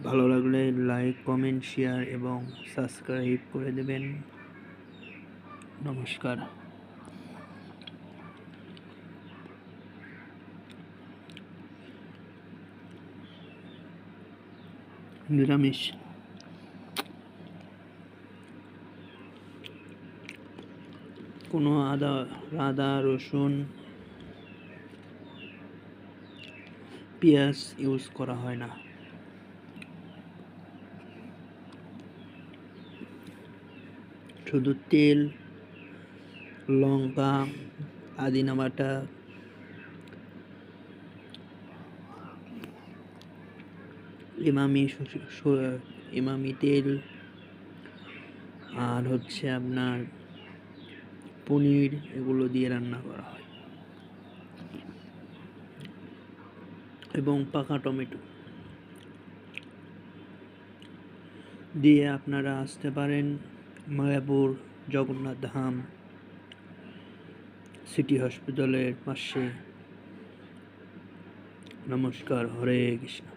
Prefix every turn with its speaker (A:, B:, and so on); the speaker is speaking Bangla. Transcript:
A: ভালো লাগলে লাইক, কমেন্ট, শেয়ার এবং সাবস্ক্রাইব করে দেবেন। নমস্কার। নিরামিষ। কোনো আদা রসুন পেঁয়াজ ইউজ করা হয় না। শুধু তেল, লঙ্কা, আদিনা বাটা, ইমামি তেল, আর হচ্ছে আপনার পনির, এগুলো দিয়ে রান্না করা হয় এবং পাকা টমেটো দিয়ে আপনারা আসতে পারেন মায়াপুর জগন্নাথ ধাম সিটি হসপিটালের পাশে। নমস্কার। হরে কৃষ্ণ।